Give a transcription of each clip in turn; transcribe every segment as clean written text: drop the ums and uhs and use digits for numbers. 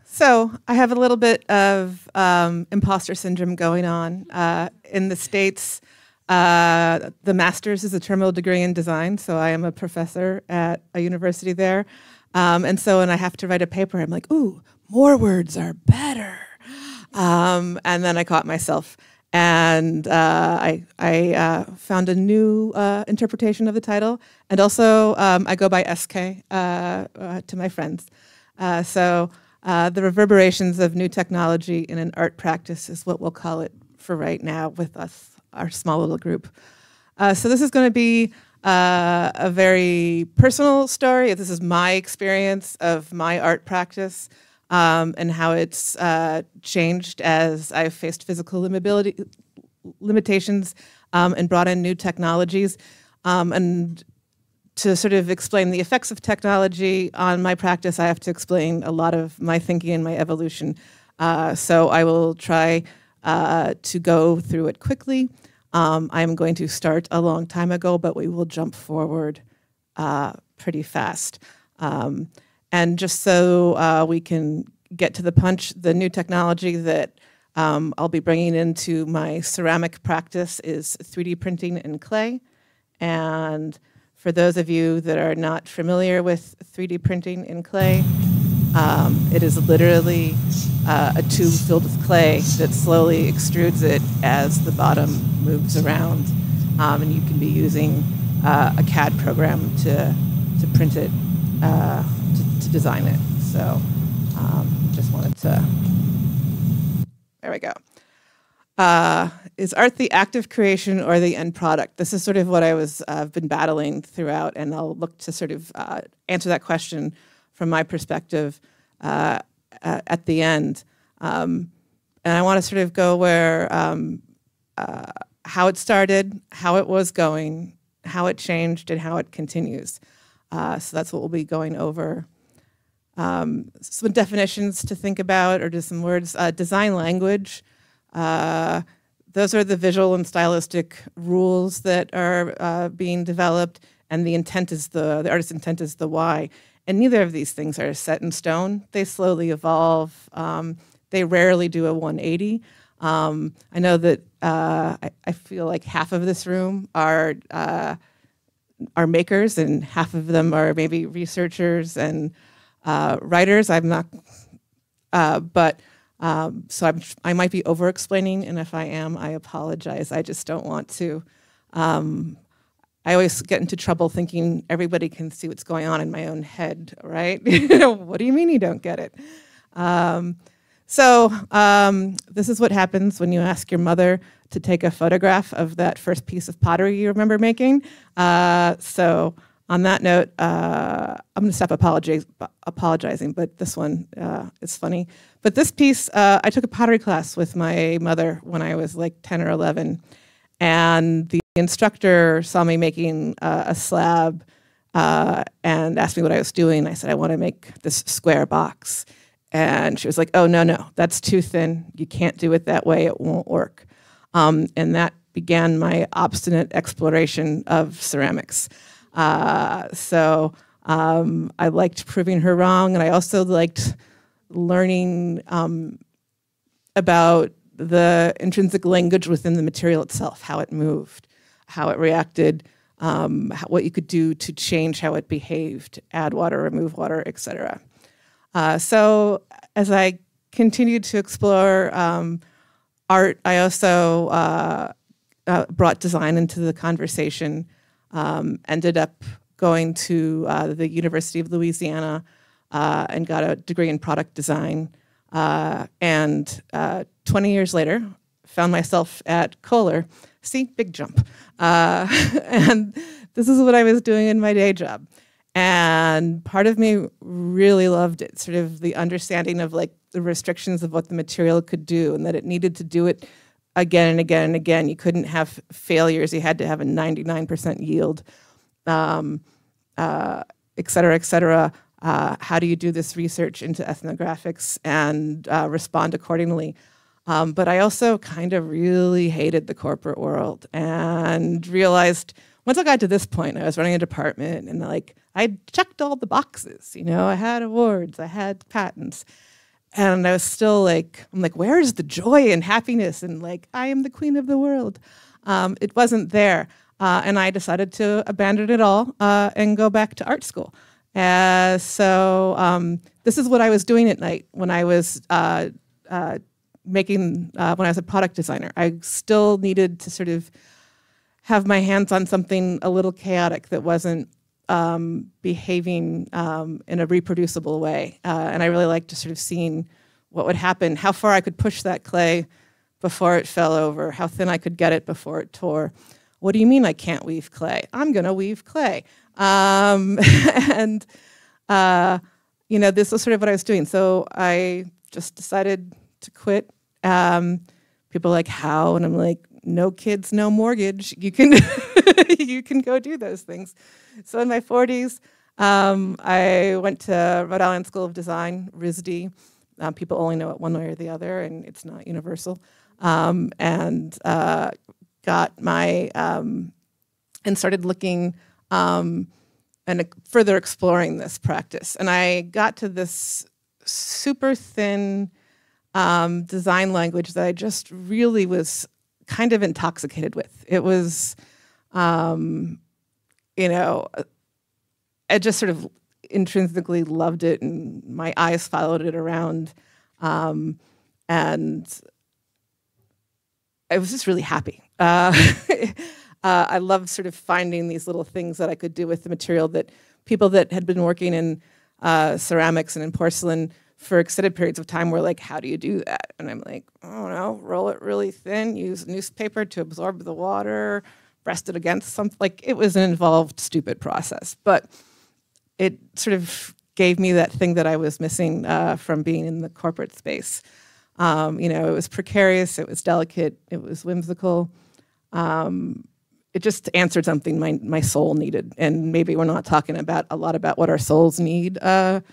So I have a little bit of imposter syndrome going on. In the States, the master's is a terminal degree in design, so I am a professor at a university there. And so when I have to write a paper, I'm like, ooh, more words are better. And then I caught myself. And I found a new interpretation of the title. And also, I go by SK to my friends. So the reverberations of new technology in an art practice is what we'll call it for right now with us, our small little group. So this is going to be a very personal story. This is my experience of my art practice and how it's changed as I've faced physical limitations and brought in new technologies. And to sort of explain the effects of technology on my practice, I have to explain a lot of my thinking and my evolution. So I will try to go through it quickly. I'm going to start a long time ago, but we will jump forward pretty fast. And just so we can get to the punch, the new technology that I'll be bringing into my ceramic practice is 3D printing in clay. And for those of you that are not familiar with 3D printing in clay, it is literally a tube filled with clay that slowly extrudes it as the bottom moves around. And you can be using a CAD program to print it, to design it. So just wanted to, there we go. Is art the active creation or the end product? This is sort of what I've been battling throughout, and I'll look to sort of answer that question from my perspective at the end. And I want to sort of go where how it started, how it was going, how it changed, and how it continues. So that's what we'll be going over. Some definitions to think about, or just some words. Design language. Those are the visual and stylistic rules that are being developed, and the intent is the artist's intent is the why. And neither of these things are set in stone. They slowly evolve. They rarely do a 180. I know that I feel like half of this room are makers, and half of them are maybe researchers and writers. I'm not, so I might be over-explaining, and if I am, I apologize. I just don't want to. I always get into trouble thinking everybody can see what's going on in my own head, right? What do you mean you don't get it? So this is what happens when you ask your mother to take a photograph of that first piece of pottery you remember making. So on that note, I'm going to stop apologizing, but this one is funny. But this piece, I took a pottery class with my mother when I was like 10 or 11, and the instructor saw me making a slab and asked me what I was doing. I said, I want to make this square box. And she was like, oh, no, that's too thin. You can't do it that way. It won't work. And that began my obstinate exploration of ceramics. So I liked proving her wrong, and I also liked learning about the intrinsic language within the material itself, how it moved, how it reacted, what you could do to change how it behaved, add water, remove water, etc. So as I continued to explore art, I also brought design into the conversation. Ended up going to the University of Louisiana and got a degree in product design. And 20 years later, found myself at Kohler. See, big jump. And this is what I was doing in my day job. And part of me really loved it, sort of the understanding of like the restrictions of what the material could do, and that it needed to do it again and again and again. You couldn't have failures. You had to have a 99% yield, et cetera, et cetera. How do you do this research into ethnographics and respond accordingly? But I also kind of really hated the corporate world and realized once I got to this point, I was running a department and like I checked all the boxes. You know, I had awards, I had patents. And I was still like, I'm like, where's the joy and happiness and like, I am the queen of the world? It wasn't there. And I decided to abandon it all and go back to art school. So this is what I was doing at night when I was when I was a product designer. I still needed to sort of have my hands on something a little chaotic that wasn't behaving in a reproducible way. And I really liked just sort of seeing what would happen, how far I could push that clay before it fell over, how thin I could get it before it tore. What do you mean I can't weave clay? I'm gonna weave clay. And this was sort of what I was doing. So I just decided to quit. People are like, how? And I'm like, no kids, no mortgage. You can you can go do those things. So in my 40s, I went to Rhode Island School of Design, RISD. People only know it one way or the other, and it's not universal. And got my and started looking and further exploring this practice. And I got to this super thin design language that I just really was kind of intoxicated with. It was, I just sort of intrinsically loved it, and my eyes followed it around. And I was just really happy. I loved sort of finding these little things that I could do with the material that people that had been working in ceramics and in porcelain for extended periods of time were like, how do you do that? And I'm like, I don't know, roll it really thin, use newspaper to absorb the water, rest it against something. Like, it was an involved, stupid process. But it sort of gave me that thing that I was missing from being in the corporate space. It was precarious, it was delicate, it was whimsical. It just answered something my soul needed. And maybe we're not talking a lot about what our souls need at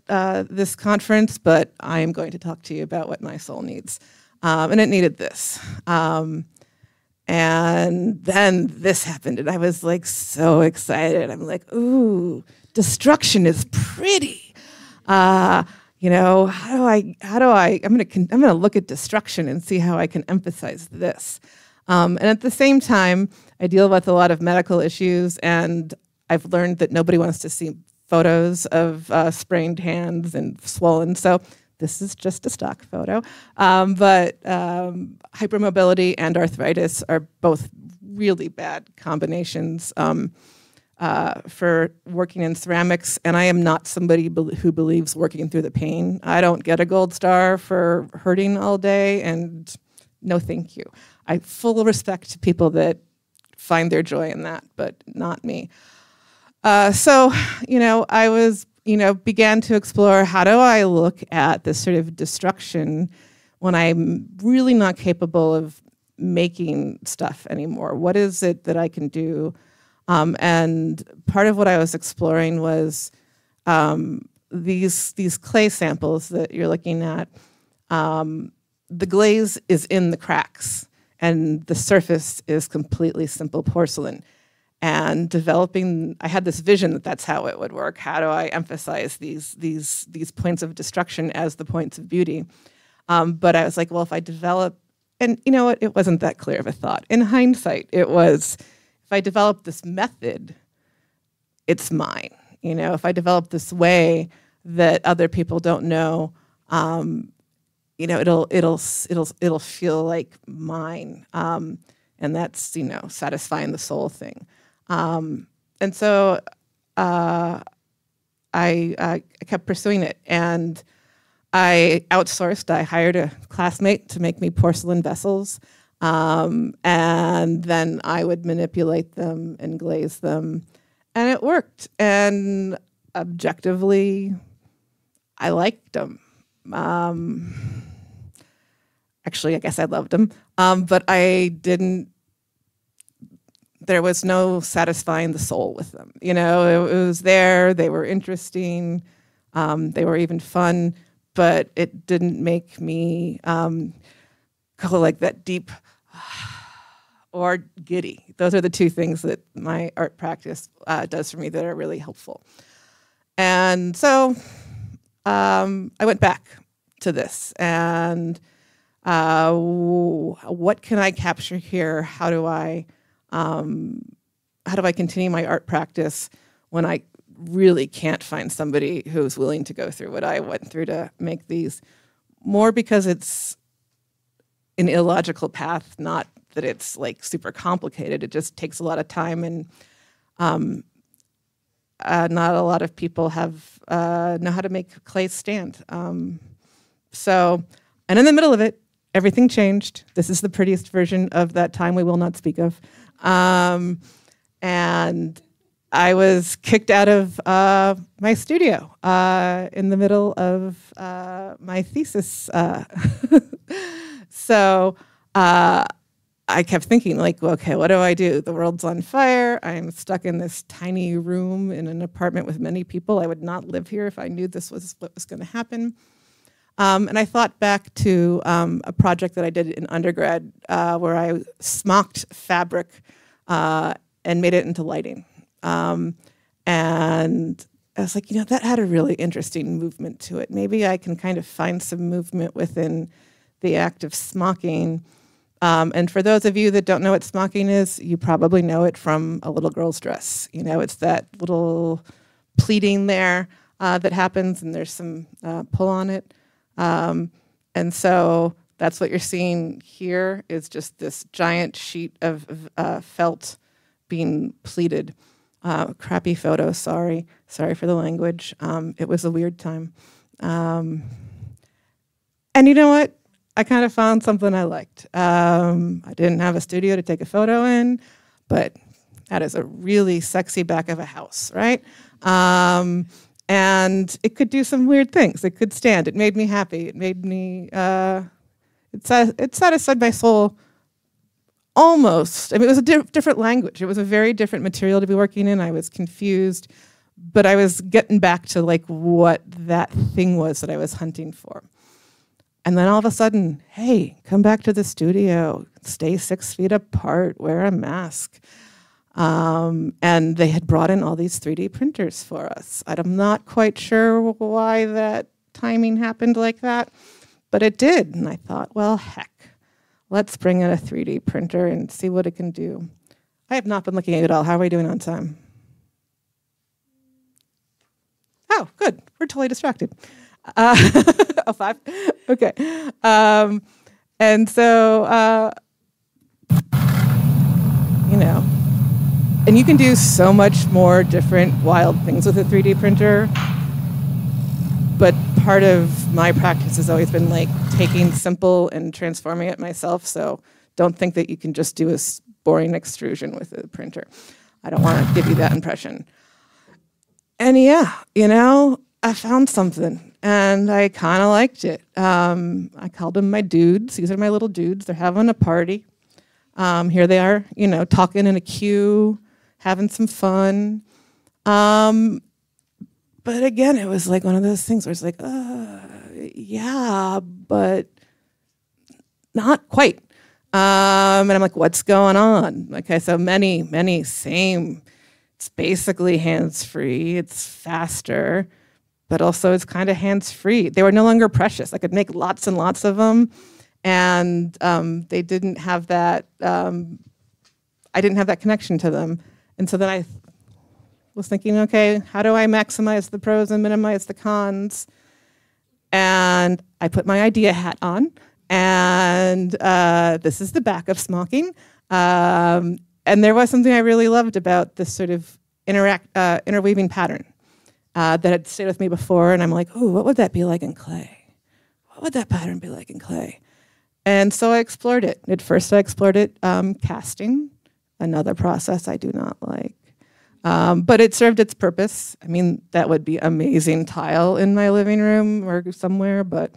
this conference, but I am going to talk to you about what my soul needs. And it needed this. And then this happened, and I was like so excited. I'm like, ooh, destruction is pretty. How do I? I'm gonna look at destruction and see how I can emphasize this. And at the same time, I deal with a lot of medical issues, and I've learned that nobody wants to see photos of sprained hands and swollen. So this is just a stock photo. But hypermobility and arthritis are both really bad combinations for working in ceramics. And I am not somebody who believes working through the pain. I don't get a gold star for hurting all day, and no thank you. I full respect to people that find their joy in that, but not me. So I was, began to explore, how do I look at this sort of destruction when I'm really not capable of making stuff anymore? What is it that I can do? And part of what I was exploring was these clay samples that you're looking at. The glaze is in the cracks, and the surface is completely simple porcelain. And developing, I had this vision that that's how it would work. How do I emphasize these points of destruction as the points of beauty? But I was like, well, if I develop, and you know what? It wasn't that clear of a thought. In hindsight, it was, if I develop this method, it's mine. If I develop this way that other people don't know, it'll feel like mine. And that's, satisfying the soul thing. And so I kept pursuing it, and I outsourced. I hired a classmate to make me porcelain vessels, and then I would manipulate them and glaze them, and it worked. And objectively, I liked them. Actually, I guess I loved them, but I didn't. There was no satisfying the soul with them. It was there. They were interesting. They were even fun, but it didn't make me go like that deep or giddy. Those are the two things that my art practice does for me that are really helpful. And so I went back to this and what can I capture here? How do I continue my art practice when I really can't find somebody who's willing to go through what I went through to make these? More because it's an illogical path, not that it's like super complicated. It just takes a lot of time, and not a lot of people have know how to make clay stand. So, and in the middle of it, everything changed. This is the prettiest version of that time we will not speak of. And I was kicked out of my studio in the middle of my thesis. So I kept thinking, like, okay, what do I do? The world's on fire. I'm stuck in this tiny room in an apartment with many people. I would not live here if I knew this was what was going to happen. And I thought back to a project that I did in undergrad where I smocked fabric and made it into lighting. And I was like, that had a really interesting movement to it. Maybe I can kind of find some movement within the act of smocking. And for those of you that don't know what smocking is, you probably know it from a little girl's dress. It's that little pleating there that happens, and there's some pull on it. And so that's what you're seeing here is just this giant sheet of felt being pleated. Crappy photo, sorry for the language. It was a weird time. And you know what? I kind of found something I liked. I didn't have a studio to take a photo in, but that is a really sexy back of a house, right? And it could do some weird things. It could stand. It made me happy. It made me, it satisfied my soul almost. I mean, it was a different language. It was a very different material to be working in. I was confused, but I was getting back to like what that thing was that I was hunting for. And then all of a sudden, hey, come back to the studio, stay 6 feet apart, wear a mask. And they had brought in all these 3D printers for us. I'm not quite sure why that timing happened like that, but it did. And I thought, well, heck, let's bring in a 3D printer and see what it can do. I have not been looking at it all. How are we doing on time? Oh, good. We're totally distracted. 5? Okay. And so, and you can do so much more different wild things with a 3D printer. But part of my practice has always been like taking simple and transforming it myself. So don't think that you can just do a boring extrusion with a printer. I don't want to give you that impression. And yeah, I found something. And I kind of liked it. I called them my dudes. These are my little dudes. They're having a party. Here they are, talking in a queue, having some fun. But again, it was like one of those things where it's like, yeah, but not quite. And I'm like, what's going on? Okay, so many same. It's basically hands-free. It's faster. But also it's kind of hands-free. They were no longer precious. I could make lots and lots of them, and they didn't have that, I didn't have that connection to them. And so then I was thinking, okay, how do I maximize the pros and minimize the cons? And I put my idea hat on, and this is the back of smocking. And there was something I really loved about this sort of interweaving pattern. That had stayed with me before, and I'm like, oh, what would that be like in clay? What would that pattern be like in clay? And so I explored it. At first I explored it casting, another process I do not like. But it served its purpose. I mean, that would be amazing tile in my living room or somewhere, but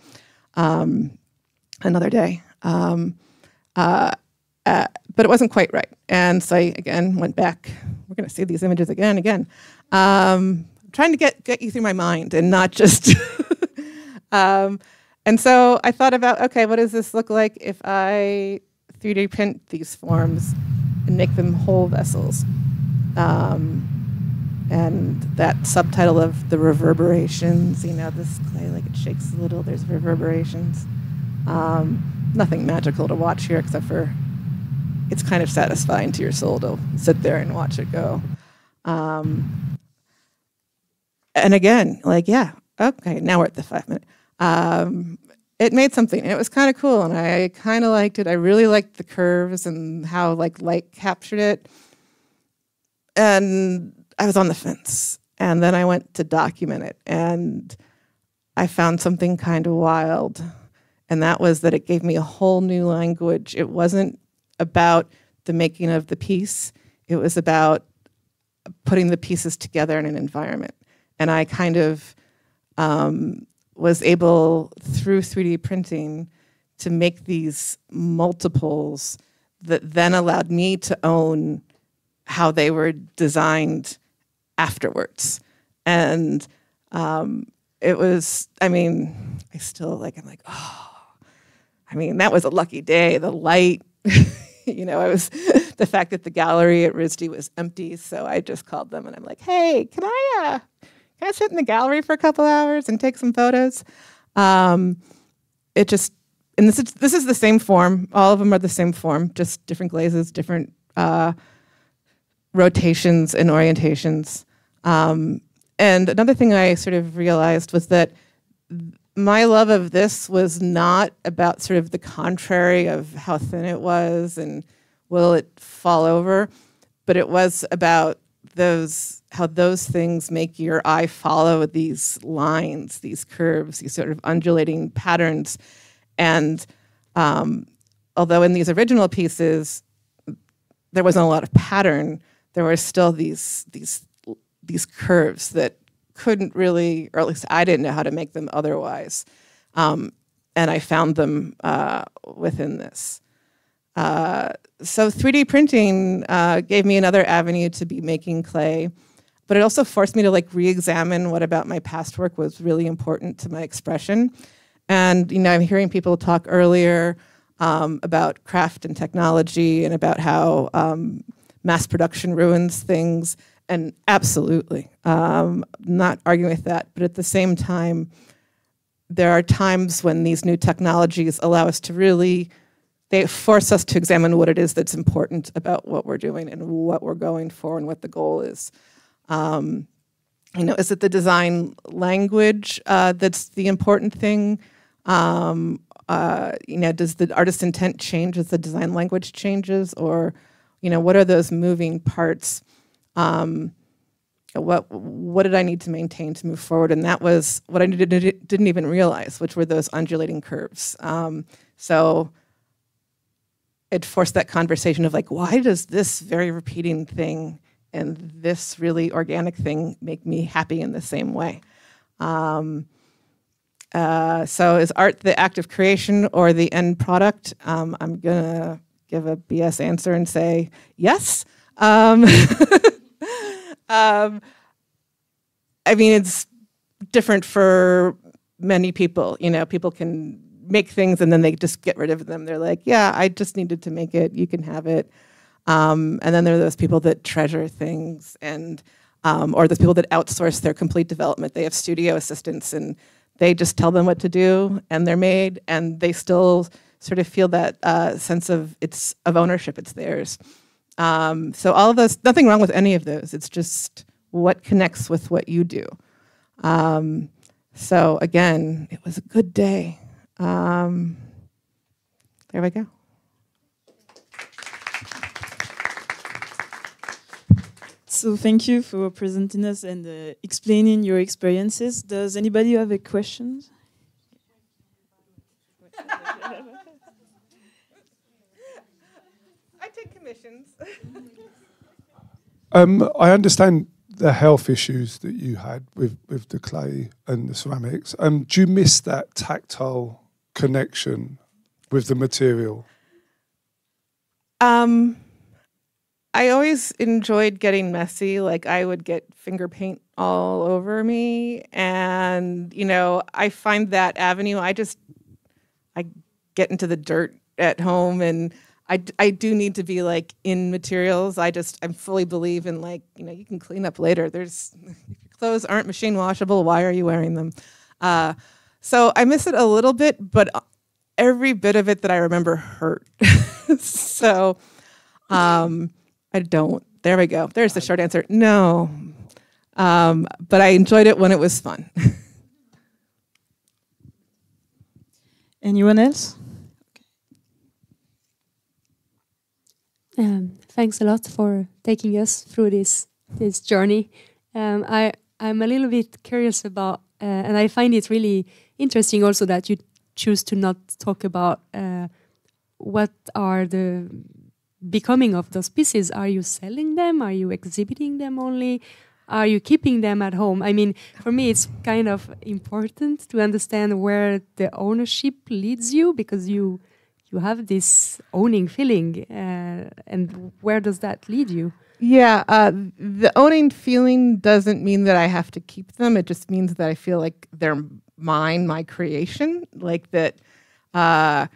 another day. But it wasn't quite right. And so I, again, went back. We're going to see these images again. Trying to get you through my mind and not just and so I thought about, okay, what does this look like if I 3D print these forms and make them whole vessels? And that subtitle of the reverberations, this clay, like it shakes a little, there's reverberations. Nothing magical to watch here except for it's kind of satisfying to your soul to sit there and watch it go. And again, okay, now we're at the 5 minute. It made something, and it was kind of cool, and I kind of liked it. I really liked the curves and how light captured it. And I was on the fence, and then I went to document it, and I found something kind of wild, and that was that it gave me a whole new language. It wasn't about the making of the piece. It was about putting the pieces together in an environment. And I kind of was able, through 3D printing, to make these multiples that then allowed me to own how they were designed afterwards. And it was, I still I'm like, oh, that was a lucky day. The light, it was the fact that the gallery at RISD was empty. So I just called them and I'm like, hey, can I sit in the gallery for a couple hours and take some photos? This is the same form. All of them are the same form, just different glazes, different rotations and orientations. And another thing I sort of realized was that my love of this was not about sort of the contrary of how thin it was and will it fall over, but it was about how those things make your eye follow these lines, these curves, these sort of undulating patterns. And although in these original pieces, there wasn't a lot of pattern, there were still these curves that couldn't really, or at least I didn't know how to make them otherwise. And I found them within this. So 3D printing gave me another avenue to be making clay, but it also forced me to re-examine what about my past work was really important to my expression. And I'm hearing people talk earlier about craft and technology and about how mass production ruins things, and absolutely, not arguing with that, but at the same time, there are times when these new technologies allow us to really, they force us to examine what it is that's important about what we're doing and what we're going for and what the goal is. Is it the design language that's the important thing? Does the artist's intent change as the design language changes? Or, what are those moving parts? What did I need to maintain to move forward? And that was what I didn't even realize, which were those undulating curves. So it forced that conversation of why does this very repeating thing and this really organic thing make me happy in the same way? So is art the act of creation or the end product? I'm gonna give a BS answer and say yes. It's different for many people. People can make things and then they just get rid of them. They're like, yeah, I just needed to make it. You can have it. And then there are those people that treasure things and or those people that outsource their complete development. They have studio assistants and they just tell them what to do and they're made and they still sort of feel that sense of ownership. It's theirs. So all of those, nothing wrong with any of those. It's just what connects with what you do. So again, it was a good day. There we go. So thank you for presenting us and explaining your experiences. Does anybody have a question? I take commissions. I understand the health issues that you had with the clay and the ceramics. Do you miss that tactile connection with the material? I always enjoyed getting messy. I would get finger paint all over me. And, I find that avenue, I get into the dirt at home and I do need to be like in materials. I fully believe in like, you can clean up later. If your clothes aren't machine washable, why are you wearing them? So I miss it a little bit, but every bit of it that I remember hurt. So I don't. There we go. There's the short answer. No. But I enjoyed it when it was fun. Anyone else? Thanks a lot for taking us through this journey. I'm a little bit curious about, and I find it really interesting also that you choose to not talk about what are the becoming of those pieces. Are you selling them? Are you exhibiting them only? Are you keeping them at home? I mean, for me, it's kind of important to understand where the ownership leads you, because you have this owning feeling, and where does that lead you? Yeah, the owning feeling doesn't mean that I have to keep them. It just means that I feel like they're mine, my creation, like that that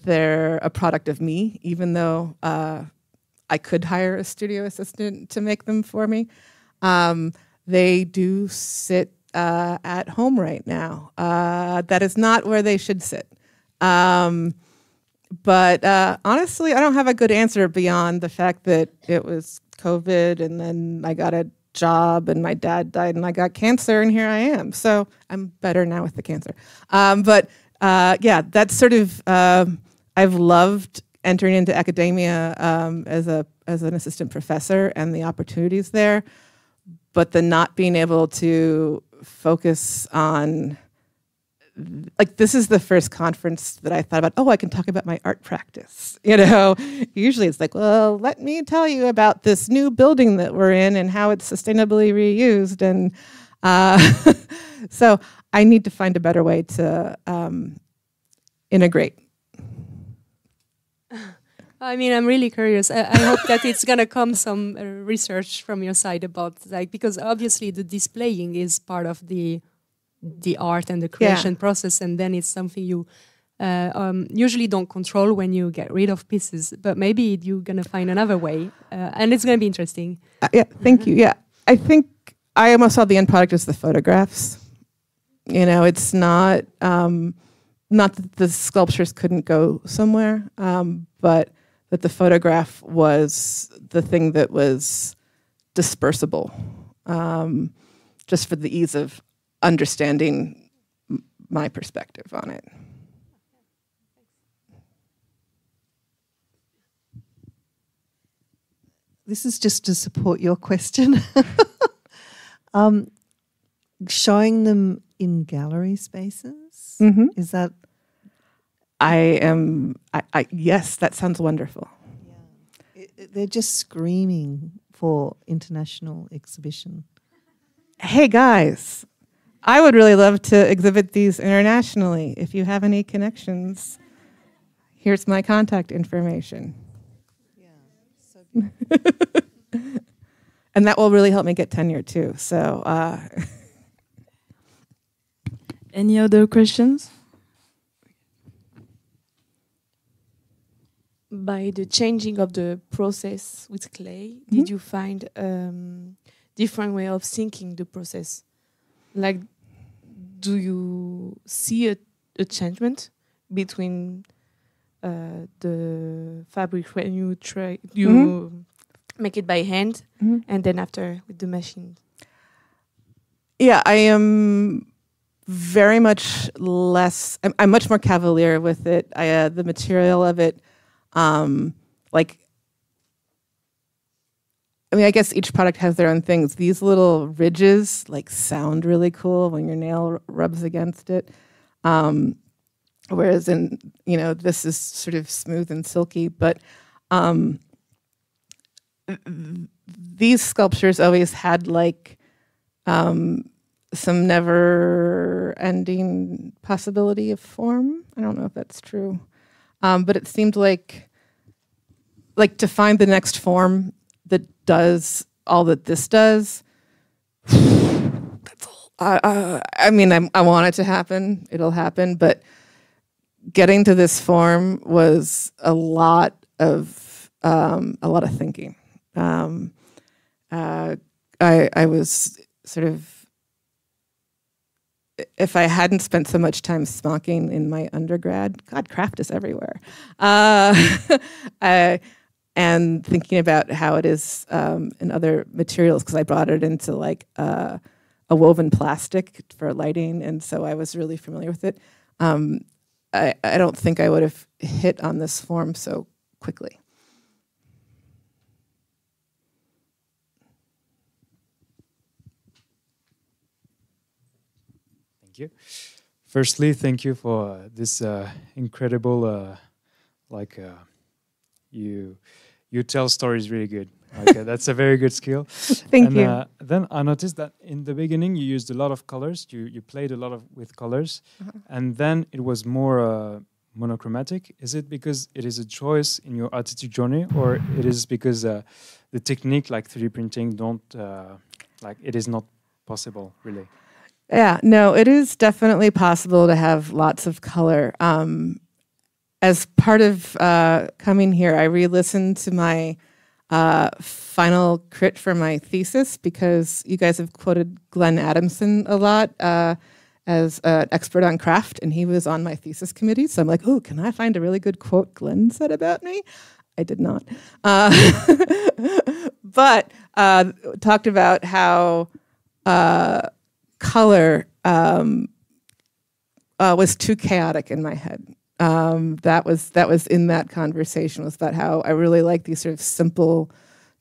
they're a product of me, even though I could hire a studio assistant to make them for me. They do sit at home right now. That is not where they should sit. But honestly, I don't have a good answer beyond the fact that it was COVID, and then I got a job, and my dad died, and I got cancer, and here I am. So I'm better now with the cancer. But yeah, that's sort of, I've loved entering into academia as an assistant professor and the opportunities there, but the not being able to focus on, like, this is the first conference that I thought about, oh, I can talk about my art practice. Usually it's like, well, let me tell you about this new building that we're in and how it's sustainably reused. And so I need to find a better way to integrate. I mean, I'm really curious. I hope that it's going to come some research from your side about, like, because obviously the displaying is part of the art and the creation process, and then it's something you usually don't control when you get rid of pieces, but maybe you're going to find another way, and it's going to be interesting. Yeah, thank you. Yeah, I think I almost saw the end product as the photographs. It's not that the sculptures couldn't go somewhere, but that the photograph was the thing that was dispersible, just for the ease of understanding my perspective on it. This is just to support your question. Showing them in gallery spaces, is that? Yes, that sounds wonderful. Yeah. They're just screaming for international exhibition. Hey guys, I would really love to exhibit these internationally. If you have any connections, here's my contact information. Yeah, so beautiful. And that will really help me get tenure too. So, any other questions? By the changing of the process with clay, did you find different way of thinking the process? Like, do you see a changement between the fabric when you make it by hand and then after with the machine? Yeah, I am very much less. I'm much more cavalier with it. The material of it. I guess each product has their own things. These little ridges sound really cool when your nail rubs against it. Whereas this is sort of smooth and silky, but these sculptures always had some never-ending possibility of form. I don't know if that's true. But it seemed like to find the next form that does all that this does. That's all. I want it to happen. It'll happen. But getting to this form was a lot of thinking. I was sort of, if I hadn't spent so much time smocking in my undergrad, God, craft is everywhere. And thinking about how it is in other materials, because I brought it into like a woven plastic for lighting, and so I was really familiar with it. I don't think I would have hit on this form so quickly. Thank you. Firstly, thank you for this incredible, you tell stories really good. That's a very good skill. Thank you. Then I noticed that in the beginning you used a lot of colors. You played a lot with colors, and then it was more monochromatic. Is it because it is a choice in your artistic journey, or it is because the technique like 3D printing it is not possible really? Yeah, no, it is definitely possible to have lots of color. As part of coming here, I re-listened to my final crit for my thesis, because you guys have quoted Glenn Adamson a lot as an expert on craft, and he was on my thesis committee. So I'm like, oh, can I find a really good quote Glenn said about me? I did not. But talked about how color was too chaotic in my head. That was in that conversation, was about how I really like these sort of simple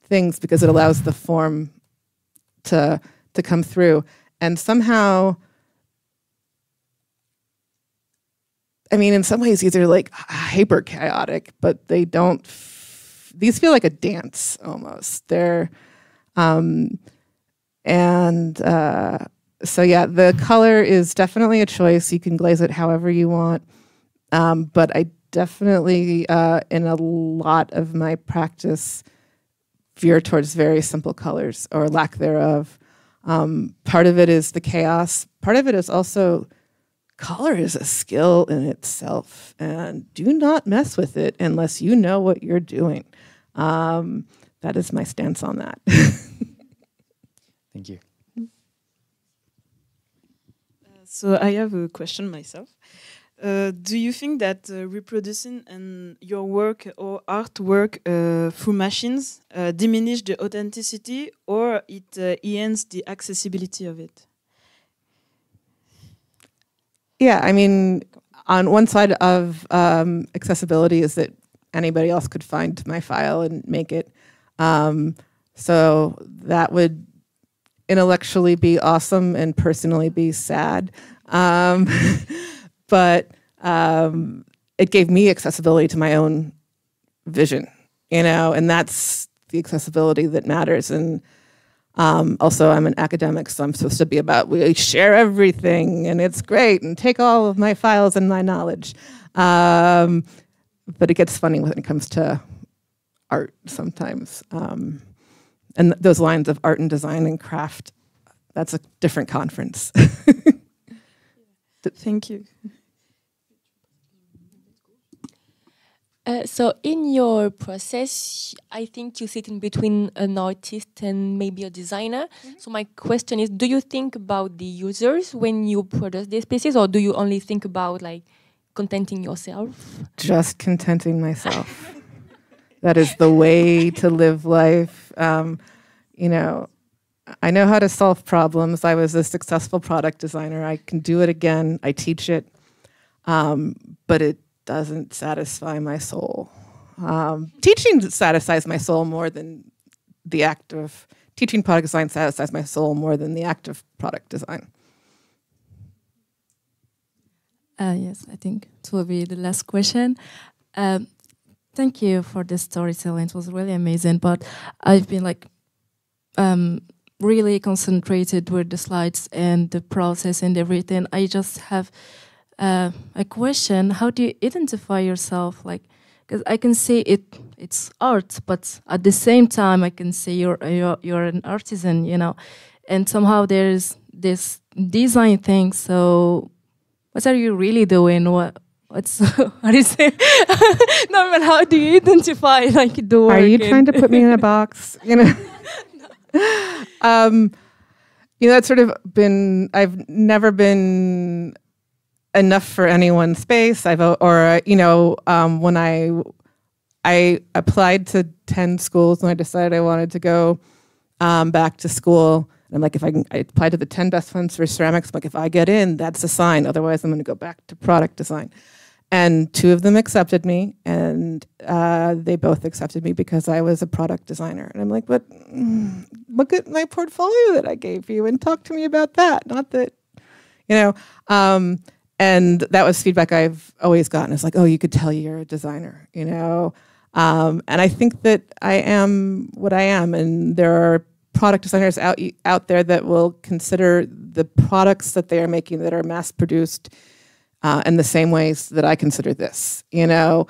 things because it allows the form to come through. And somehow, I mean, in some ways these are like hyper chaotic, but they don't, these feel like a dance almost. They're, so yeah, the color is definitely a choice. You can glaze it however you want. But I definitely, in a lot of my practice, veer towards very simple colors or lack thereof. Part of it is the chaos. Part of it is also color is a skill in itself, and do not mess with it unless you know what you're doing. That is my stance on that. Thank you. So I have a question myself. Do you think that reproducing your work or artwork through machines diminish the authenticity, or it enhances the accessibility of it? Yeah, I mean, on one side of accessibility is that anybody else could find my file and make it. So that would intellectually be awesome and personally be sad. But it gave me accessibility to my own vision, and that's the accessibility that matters. And also, I'm an academic, so I'm supposed to be about, we share everything, and it's great, and take all of my files and my knowledge. But it gets funny when it comes to art sometimes. And those lines of art and design and craft, that's a different conference. Thank you. So in your process, I think you sit in between an artist and maybe a designer. So my question is, do you think about the users when you produce these pieces, or do you only think about like contenting yourself? Just contenting myself. That is the way to live life. I know how to solve problems. I was a successful product designer. I can do it again. I teach it. But it doesn't satisfy my soul. Teaching satisfies my soul more than the act of teaching product design satisfies my soul more than the act of product design. Yes, I think it will be the last question. Thank you for the storytelling. It was really amazing. But I've been really concentrated with the slides and the process and everything. I just have a question. How do you identify yourself? Because I can say it's art, but at the same time I can say you're an artisan, and somehow there's this design thing. So what are you really doing? what's how do you say? No, but how do you identify like the work? Are you trying to put me in a box? You know. You know, it's sort of been. I've never been enough for anyone's space. When I applied to 10 schools when I decided I wanted to go back to school. And I'm like, I applied to the 10 best ones for ceramics. I'm like, if I get in, that's a sign. Otherwise, I'm going to go back to product design. And 2 of them accepted me, and they both accepted me because I was a product designer. And I'm like, but look at my portfolio that I gave you and talk to me about that. Not that, you know. And that was feedback I've always gotten. It's like, oh, you could tell you're a designer, you know. And I think that I am what I am, and there are product designers out there that will consider the products that they are making that are mass produced in the same ways that I consider this, you know.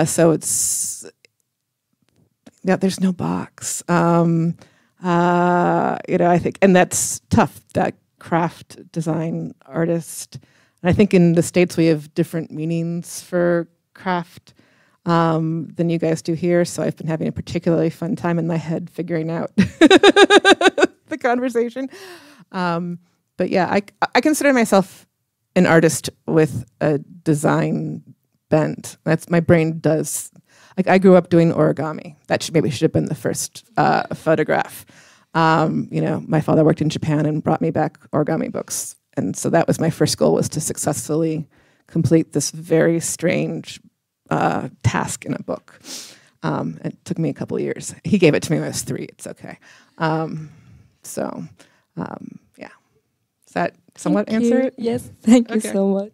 So it's there's no box, you know. I think, and that's tough. That craft design artist, and I think in the States we have different meanings for craft than you guys do here. So I've been having a particularly fun time in my head figuring out the conversation. But yeah, I consider myself an artist with a design bent. That's my brain does. Like, I grew up doing origami. That maybe should have been the first photograph. You know, my father worked in Japan and brought me back origami books. And so that was my first goal, was to successfully complete this very strange task in a book. It took me a couple of years. He gave it to me when I was 3. It's okay. Yeah. Does that somewhat answer it? Yes, thank you Okay. so much.